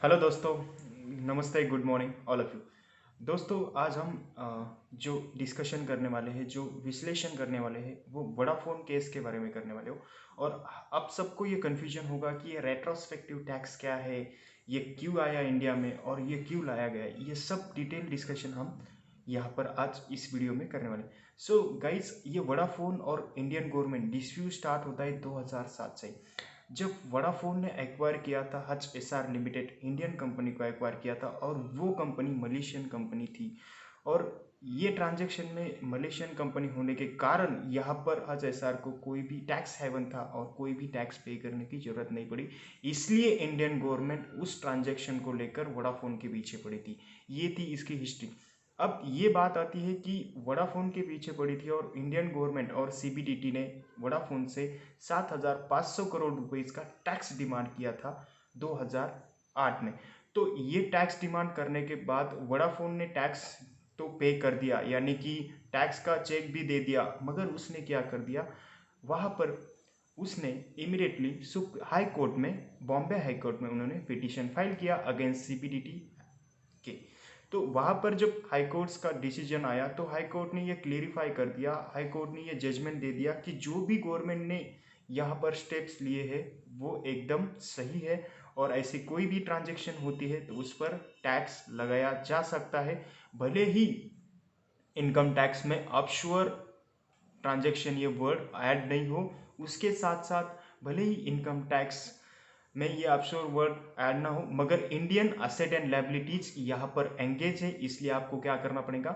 Hello दोस्तों। नमस्ते, good morning all of you. दोस्तों, आज हम जो डिस्कशन करने वाले हैं, जो विश्लेषण करने वाले हैं, वो वोडाफोन केस के बारे में करने वाले हो। और अब सबको ये कन्फ्यूजन होगा कि ये रेट्रोस्पेक्टिव टैक्स क्या है, ये क्यों आया इंडिया में और ये क्यों लाया गया। ये सब डिटेल डिस्कशन हम यहाँ पर आज इस वीडियो में करने वाले। सो गाइस, ये वोडाफोन और इंडियन गवर्नमेंट डिस्प्यूट स्टार्ट होता है 2007 से, जब वोडाफोन ने एक्वायर किया था Hutch S R limited, Indian company को एक्वायर किया था और वो कंपनी मलेशियन कंपनी थी। और ये ट्रांजैक्शन में मलेशियन कंपनी होने के कारण यहाँ पर हच एस आर को कोई भी टैक्स हेवन था और कोई भी टैक्स पे करने की जरूरत नहीं पड़ी। इसलिए इंडियन गवर्नमेंट उस ट्रांजैक्शन को लेकर वोडाफोन के पीछे पड़ी थी। ये थी इसकी हिस्ट्री। अब ये बात आती है कि वोडाफोन के पीछे पड़ी थी और इंडियन गवर्नमेंट और सीबीडीटी ने वोडाफोन से 7,500 करोड़ रुपए का टैक्स डिमांड किया था 2008 में। तो ये टैक्स डिमांड करने के बाद वोडाफोन ने टैक्स तो पे कर दिया, यानी कि टैक्स का चेक भी दे दिया। मगर उसने क्या कर दिया, वहाँ पर उसने इमीडिएटली हाई कोर्ट में, बॉम्बे हाई कोर्ट में उन्होंने पिटीशन फाइल किया अगेंस्ट सीबीडीटी के। तो वहाँ पर जब हाई कोर्ट्स का डिसीजन आया तो हाई कोर्ट ने ये क्लेरिफाई कर दिया, हाई कोर्ट ने ये जजमेंट दे दिया कि जो भी गवर्नमेंट ने यहाँ पर स्टेप्स लिए हैं वो एकदम सही है और ऐसी कोई भी ट्रांजैक्शन होती है तो उस पर टैक्स लगाया जा सकता है, भले ही इनकम टैक्स में ऑफशोर ट्रांजैक्शन ये वर्ड ऐड नहीं हो। उसके साथ साथ भले ही इनकम टैक्स में ये ऑफशोर वर्ड ऐड ना हो, मगर इंडियन असेट एंड लायबिलिटीज यहाँ पर एंगेज है, इसलिए आपको क्या करना पड़ेगा,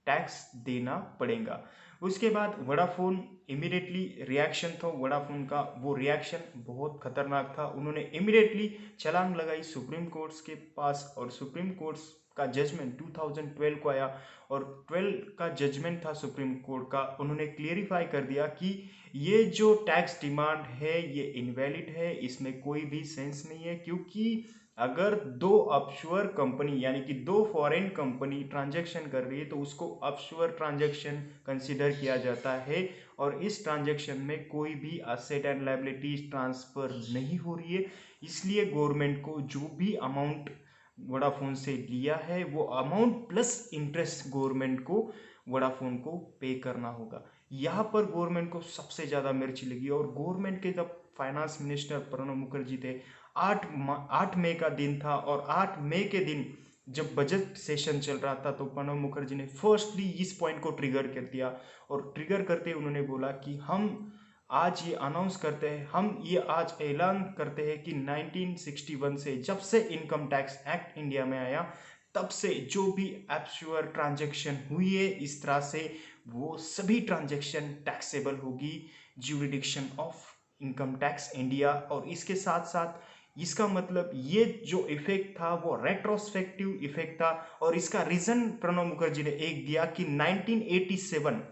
टैक्स देना पड़ेगा। उसके बाद वोडाफोन इमीडिएटली रिएक्शन था वोडाफोन का, वो रिएक्शन बहुत खतरनाक था। उन्होंने इमीडिएटली छलांग लगाई सुप्रीम कोर्ट्स के पास और सुप्रीम कोर्ट्स का जजमेंट 2012 को आया और 12 का जजमेंट था सुप्रीम कोर्ट का। उन्होंने क्लियरिफाई कर दिया कि ये जो टैक्स डिमांड है ये इनवैलिड है, इसमें कोई भी सेंस नहीं है, क्योंकि अगर दो ऑफशोर कंपनी यानी कि दो फॉरेन कंपनी ट्रांजैक्शन कर रही है तो उसको ऑफशोर ट्रांजैक्शन कंसीडर किया जाता है और इस ट्रांजैक्शन में कोई भी असेट एंड लायबिलिटीज ट्रांसफर नहीं हो रही है। इसलिए गवर्नमेंट को जो भी अमाउंट वोडाफोन से लिया है वो अमाउंट प्लस इंटरेस्ट गवर्नमेंट को वोडाफोन को पे करना होगा। यहाँ पर गवर्नमेंट को सबसे ज़्यादा मिर्ची लगी और गवर्नमेंट के जब फाइनेंस मिनिस्टर प्रणब मुखर्जी थे, 8 मई का दिन था और 8 मई के दिन जब बजट सेशन चल रहा था तो प्रणब मुखर्जी ने फर्स्टली इस पॉइंट को ट्रिगर कर दिया और ट्रिगर करते उन्होंने बोला कि हम आज ये अनाउंस करते हैं, हम ये आज ऐलान करते हैं कि 1961 से जब से इनकम टैक्स एक्ट इंडिया में आया तब से जो भी एब्सुअर ट्रांजैक्शन हुई है इस तरह से वो सभी ट्रांजैक्शन टैक्सेबल होगी jurisdiction of income tax India. और इसके साथ साथ इसका मतलब ये जो इफेक्ट था वो रेट्रोस्पेक्टिव इफेक्ट था और इसका रीजन प्रणब मुखर्जी ने एक दिया कि 1987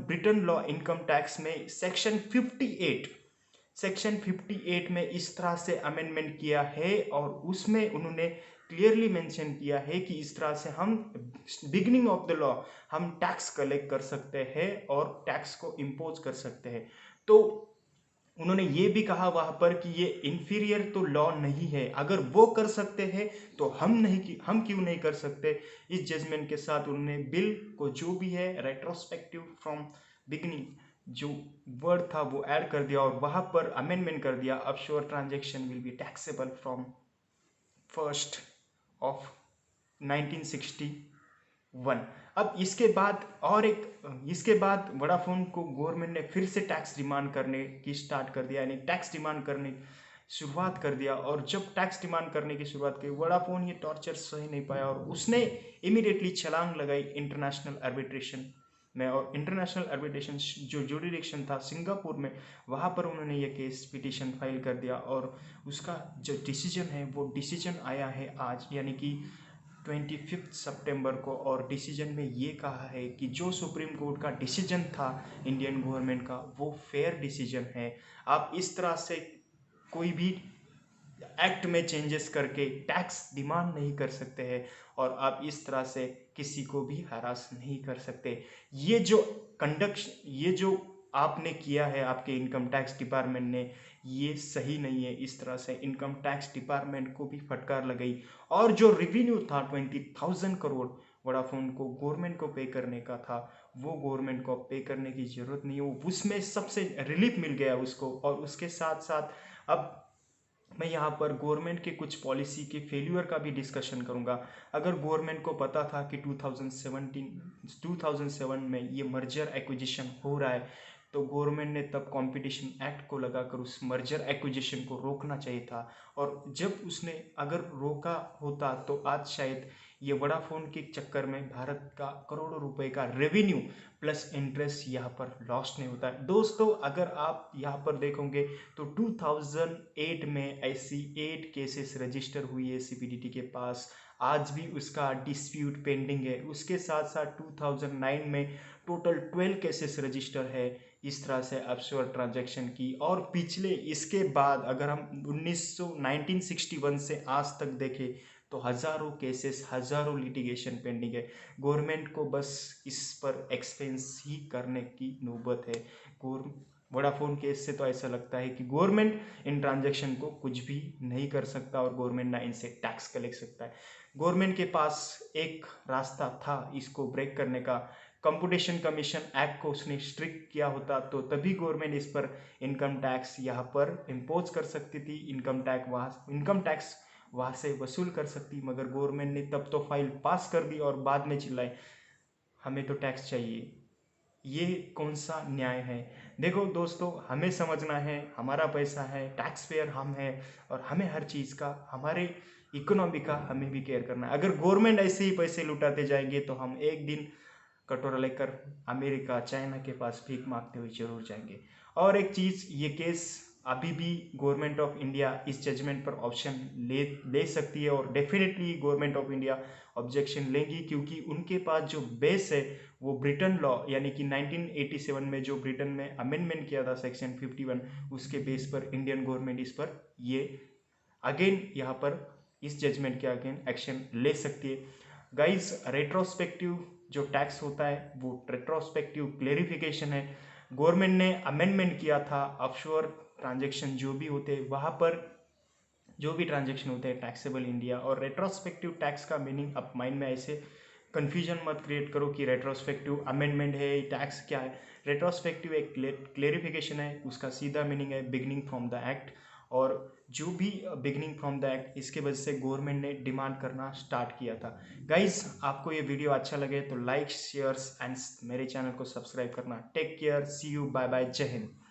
ब्रिटेन लॉ इनकम टैक्स में सेक्शन 58 में इस तरह से अमेंडमेंट किया है और उसमें उन्होंने क्लियरली मेंशन किया है कि इस तरह से हम बिगिनिंग ऑफ द लॉ हम टैक्स कलेक्ट कर सकते हैं और टैक्स को इम्पोज कर सकते हैं। तो उन्होंने ये भी कहा वहां पर कि ये इंफीरियर तो लॉ नहीं है, अगर वो कर सकते हैं तो हम क्यों नहीं कर सकते। इस जजमेंट के साथ उन्होंने बिल को जो भी है रेट्रोस्पेक्टिव फ्रॉम बिगिनिंग जो वर्ड था वो ऐड कर दिया और वहां पर अमेंडमेंट कर दिया, offshore transaction will be taxable from 1 1961। अब इसके बाद वोडाफोन को गवर्नमेंट ने फिर से टैक्स डिमांड करने की स्टार्ट कर दिया, यानी टैक्स डिमांड करने शुरुआत कर दिया। और जब टैक्स डिमांड करने की शुरुआत की वोडाफोन ये टॉर्चर सही नहीं पाया और उसने इमीडिएटली छलांग लगाई इंटरनेशनल आर्बिट्रेशन में। और इंटरनेशनल आर्बिट्रेशन जो जुडिक्शन था सिंगापुर में, वहाँ पर उन्होंने ये केस पिटीशन फाइल कर दिया और उसका जो डिसीजन है वो डिसीजन आया है आज, यानी कि 25 सितंबर को। और डिसीजन में ये कहा है कि जो सुप्रीम कोर्ट का डिसीजन था इंडियन गवर्नमेंट का वो फेयर डिसीजन है। आप इस तरह से कोई भी एक्ट में चेंजेस करके टैक्स डिमांड नहीं कर सकते हैं और आप इस तरह से किसी को भी हरास नहीं कर सकते। ये जो आपने किया है, आपके इनकम टैक्स डिपार्टमेंट ने ये सही नहीं है। इस तरह से इनकम टैक्स डिपार्टमेंट को भी फटकार लगाई और जो रेवेन्यू था 20,000 करोड़ वोडाफोन को गवर्नमेंट को पे करने का था, वो गवर्नमेंट को पे करने की जरूरत नहीं है, वो उसमें सबसे रिलीफ मिल गया उसको। और उसके साथ साथ अब मैं यहाँ पर गवर्नमेंट के कुछ पॉलिसी के फेल्यूर का भी डिस्कशन करूँगा। अगर गवर्नमेंट को पता था कि 2007 में ये मर्जर एक्विजिशन हो रहा है, तो गवर्नमेंट ने तब कंपटीशन एक्ट को लगाकर उस मर्जर एक्विजिशन को रोकना चाहिए था। और जब उसने अगर रोका होता तो आज शायद ये वोडाफोन के चक्कर में भारत का करोड़ों रुपए का रेवेन्यू प्लस इंटरेस्ट यहाँ पर लॉस्ट नहीं होता है। दोस्तों, अगर आप यहाँ पर देखोगे तो 2008 में ऐसी 8 केसेस रजिस्टर हुई है सीपीडीटी के पास, आज भी उसका डिस्प्यूट पेंडिंग है। उसके साथ साथ 2009 में टोटल 12 केसेस रजिस्टर है इस तरह से ऑफशोर ट्रांजैक्शन की। और पिछले इसके बाद अगर हम 1961 से आज तक देखें तो हज़ारों केसेस, हज़ारों लिटिगेशन पेंडिंग है। गवर्नमेंट को बस इस पर एक्सपेंस ही करने की नौबत है। वोडाफोन केस से तो ऐसा लगता है कि गवर्नमेंट इन ट्रांजैक्शन को कुछ भी नहीं कर सकता और गवर्नमेंट ना इनसे टैक्स कलेक्ट सकता है। गवर्नमेंट के पास एक रास्ता था इसको ब्रेक करने का। कंपटीशन कमीशन एक्ट को उसने स्ट्रिक्ट किया होता तो तभी गवर्नमेंट इस पर इनकम टैक्स यहाँ पर इम्पोज कर सकती थी, इनकम टैक्स वहाँ से वसूल कर सकती। मगर गवर्नमेंट ने तब तो फाइल पास कर दी और बाद में चिल्लाए हमें तो टैक्स चाहिए। ये कौन सा न्याय है? देखो दोस्तों, हमें समझना है हमारा पैसा है, टैक्स पेयर हम हैं और हमें हर चीज़ का, हमारे इकोनॉमी का हमें भी केयर करना है। अगर गवर्नमेंट ऐसे ही पैसे लुटाते जाएंगे तो हम एक दिन कटोरा लेकर अमेरिका, चाइना के पास भीख मांगते हुए जरूर जाएंगे। और एक चीज़, ये केस अभी भी गवर्नमेंट ऑफ इंडिया इस जजमेंट पर ऑप्शन ले सकती है और definitely government of India objection लेंगी, क्योंकि उनके पास जो बेस है वो ब्रिटेन लॉ यानी कि 1987 में जो ब्रिटेन में अमेंडमेंट किया था सेक्शन 51, उसके बेस पर इंडियन गवर्नमेंट इस पर ये अगेन यहाँ पर इस जजमेंट के अगेन एक्शन ले सकती है। गाइस, रेट्रोस्पेक्टिव जो टैक्स होता है वो रेट्रोस्पेक्टिव क्लेरिफिकेशन है। गवर्नमेंट ने अमेंडमेंट किया था ऑफशोर ट्रांजैक्शन जो भी होते हैं वहाँ पर जो भी ट्रांजैक्शन होते हैं टैक्सेबल इंडिया। और रेट्रोस्पेक्टिव टैक्स का मीनिंग आप माइंड में ऐसे कन्फ्यूजन मत क्रिएट करो कि रेट्रोस्पेक्टिव अमेंडमेंट है, टैक्स क्या है। रेट्रोस्पेक्टिव एक क्लेरिफिकेशन है, उसका सीधा मीनिंग है बिगनिंग फ्रॉम द एक्ट। और जो भी बिगनिंग फ्रॉम द एक्ट, इसके वजह से गवर्नमेंट ने डिमांड करना स्टार्ट किया था। गाइज, आपको ये वीडियो अच्छा लगे तो लाइक, शेयर्स एंड मेरे चैनल को सब्सक्राइब करना। Take care, see you, bye bye, Jai Hind.